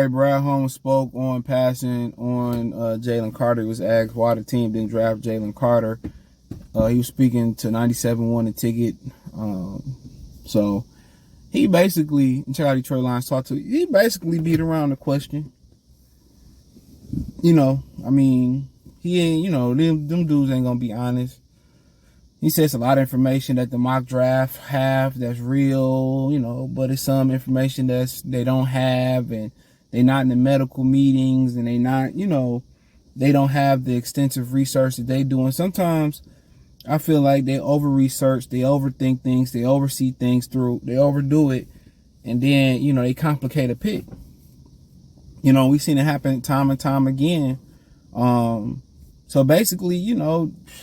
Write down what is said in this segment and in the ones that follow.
Friday, Brad Holmes spoke on passing on Jalen Carter. He was asked why the team didn't draft Jalen Carter. He was speaking to 97 won a ticket. So he basically, check out Detroit Lions talk to, he basically beat around the question. He ain't, them dudes ain't gonna be honest. He says a lot of information that the mock draft have that's real, but it's some information they don't have, and they not in the medical meetings, and they not, they don't have the extensive research that they do. And sometimes I feel like they over-research, they overthink things, they oversee things through, they overdo it, and then, they complicate a pick. We've seen it happen time and time again. So basically,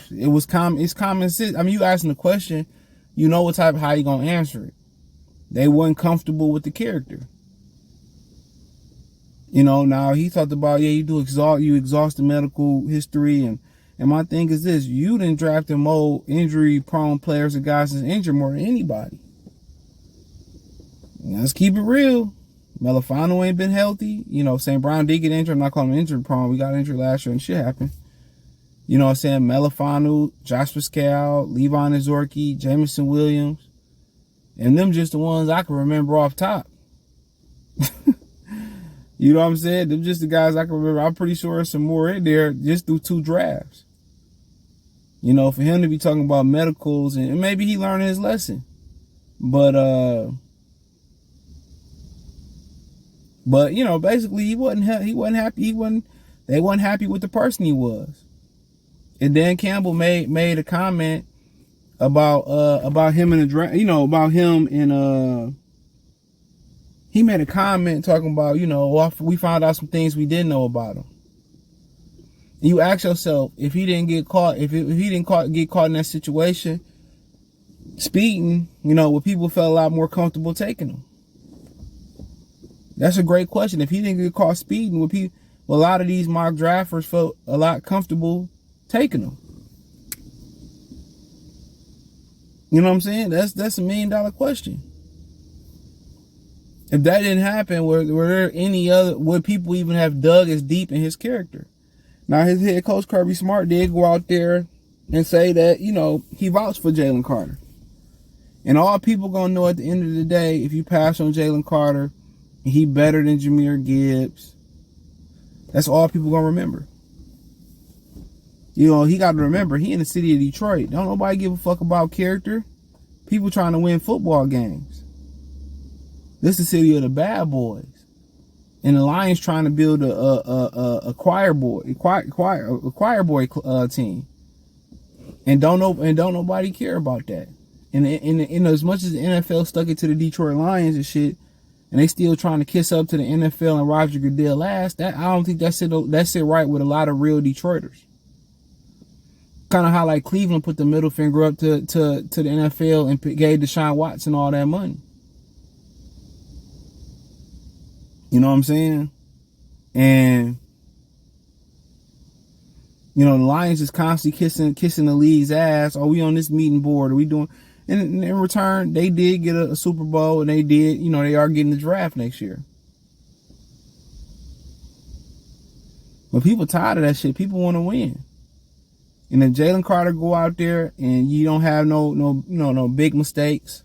it's common sense. You asking the question, how you gonna answer it. They weren't comfortable with the character. Now he talked about, you exhaust the medical history, and my thing is this: you didn't draft the more injury-prone players and guys that's injured more than anybody. Let's keep it real. Melifano ain't been healthy. St. Brown did get injured. I'm not calling him injury-prone. We got injured last year and shit happened. Melifano, Josh Pascal, Levon Azorki, Jamison Williams. And them just the ones I can remember off top. You know what I'm saying? Them just the guys I can remember. I'm pretty sure there's some more in there just through 2 drafts. For him to be talking about medicals, and maybe he learned his lesson. But basically he wasn't happy. They wasn't happy with the person he was. And Dan Campbell made a comment about him in the draft, about him in he made a comment talking about, we found out some things we didn't know about him. And you ask yourself, if he didn't get caught, if he didn't get caught in that situation, speeding, would people feel a lot more comfortable taking him? That's a great question. If he didn't get caught speeding, would a lot of these mock drafters felt a lot comfortable taking him? You know what I'm saying? That's a $1 million question. If that didn't happen, were there any other, would people even have dug as deep in his character? Now, his head coach, Kirby Smart, did go out there and say that, he vouched for Jalen Carter. And all people going to know at the end of the day, if you pass on Jalen Carter, he better than Jahmyr Gibbs, that's all people going to remember. He got to remember, he in the city of Detroit. Don't nobody give a fuck about character. People trying to win football games. This is the city of the bad boys. And the Lions trying to build a choir boy team. And don't nobody care about that. And as much as the NFL stuck it to the Detroit Lions and shit, and they still trying to kiss up to the NFL and Roger Goodell ass, I don't think that's it right with a lot of real Detroiters. Kind of how like Cleveland put the middle finger up to the NFL and gave Deshaun Watson all that money. You know what I'm saying? And the Lions is constantly kissing the league's ass. Are we on this meeting board? Are we doing? And in return, they did get a Super Bowl, and they did, they are getting the draft next year. But people tired of that shit. People want to win. And if Jalen Carter go out there and you don't have no big mistakes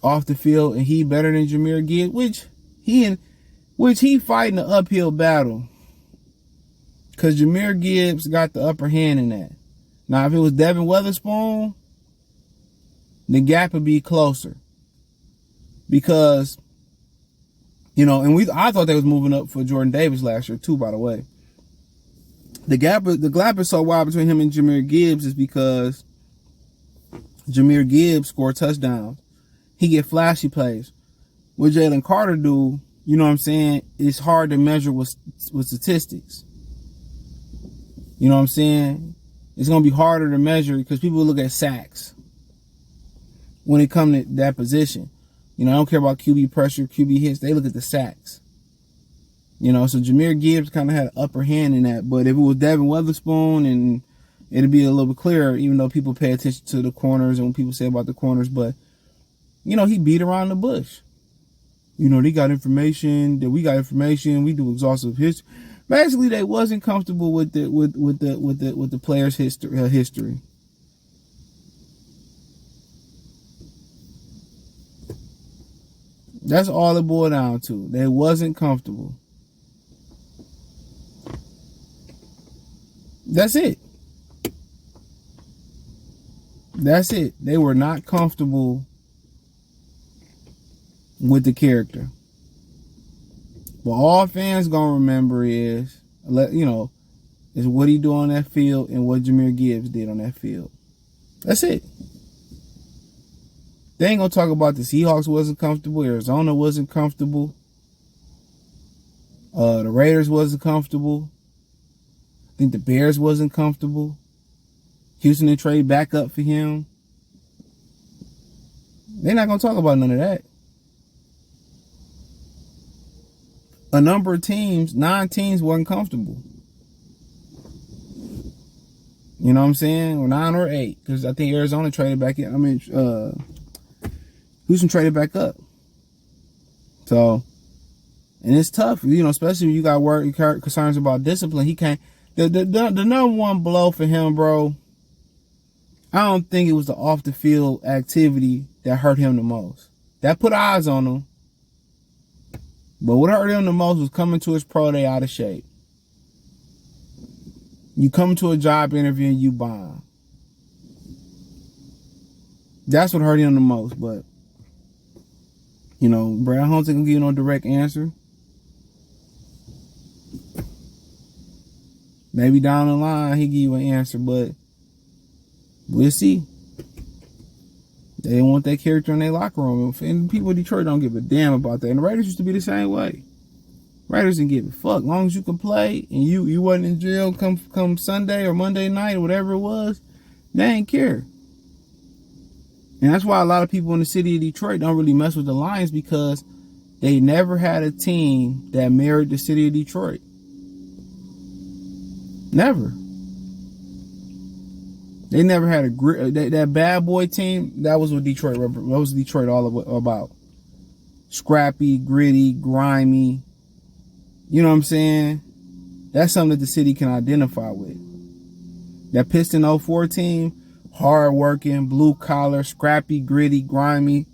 off the field, and he better than Jahmyr Gibbs, which he fighting the uphill battle, because Jahmyr Gibbs got the upper hand in that. Now, if it was Devin Witherspoon, the gap would be closer, because I thought they was moving up for Jordan Davis last year too, by the way. The gap is so wide between him and Jahmyr Gibbs is because Jahmyr Gibbs scored touchdowns. He get flashy plays. What Jalen Carter do, it's hard to measure with statistics. You know what I'm saying? It's going to be harder to measure because people look at sacks when it comes to that position. I don't care about QB pressure, QB hits. They look at the sacks. So Jahmyr Gibbs kind of had an upper hand in that. But if it was Devin Witherspoon, and it'd be a little bit clearer, even though people pay attention to the corners and what people say about the corners. But, he beat around the bush. They got information that we got information. We do exhaustive history. Basically, they wasn't comfortable with the player's history. That's all it boiled down to. They wasn't comfortable. That's it. That's it. They were not comfortable with the character. But all fans gonna remember is what he do on that field and what Jahmyr Gibbs did on that field. That's it. They ain't gonna talk about the Seahawks wasn't comfortable, Arizona wasn't comfortable, the Raiders wasn't comfortable. I think the Bears wasn't comfortable. Houston didn't trade back up for him. They're not gonna talk about none of that. A number of teams, 9 teams, wasn't comfortable. You know what I'm saying? Or 9 or 8, because I think Arizona traded back in. Houston traded back up. So, and it's tough, especially when you got work concerns about discipline. He can't. The number one blow for him, bro, I don't think it was the off the field activity that hurt him the most. That put eyes on him. But what hurt him the most was coming to his pro day out of shape. You come to a job interview and you bomb. That's what hurt him the most. But, Brad Holmes ain't gonna give you no direct answer. Maybe down the line he give you an answer, but we'll see. They want that character in their locker room. And people in Detroit don't give a damn about that. And the Raiders used to be the same way. Raiders didn't give a fuck. As long as you could play and you wasn't in jail come Sunday or Monday night or whatever it was, they ain't care. And that's why a lot of people in the city of Detroit don't really mess with the Lions, because they never had a team that mirrored the city of Detroit. Never. They never had that bad boy team. That was what Detroit. That was Detroit all about. Scrappy, gritty, grimy. You know what I'm saying? That's something that the city can identify with. That Piston 04 team, hard working, blue collar, scrappy, gritty, grimy.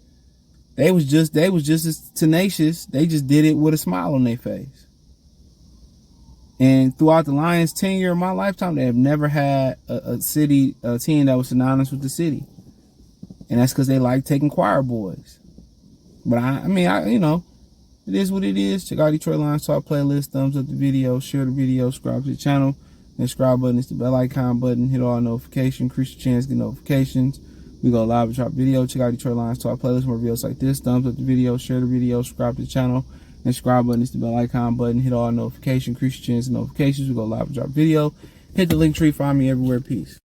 They was just as tenacious. They just did it with a smile on their face. And throughout the Lions' tenure in my lifetime, they have never had a team that was synonymous with the city. And that's because they like taking choir boys. But it is what it is. Check out Detroit Lions Talk playlist. Thumbs up the video, share the video, subscribe to the channel. The subscribe button is the bell icon button. Hit all notifications, increase your chance to get notifications. We go live and drop video. Check out Detroit Lions Talk playlist, more videos like this. Thumbs up the video, share the video, subscribe to the channel. And subscribe button is the bell icon button. Hit all notifications, increase your chance of notifications. We go live and drop video. Hit the link tree, find me everywhere. Peace.